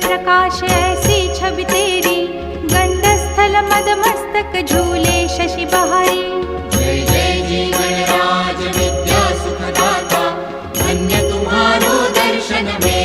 प्रकाश ऐसी छवि तेरी, गंडस्थल मद मस्तक झूले शशि बहारी। जय जय जी गणराज विद्या सुखदाता, धन्य तुम्हारो दर्शन में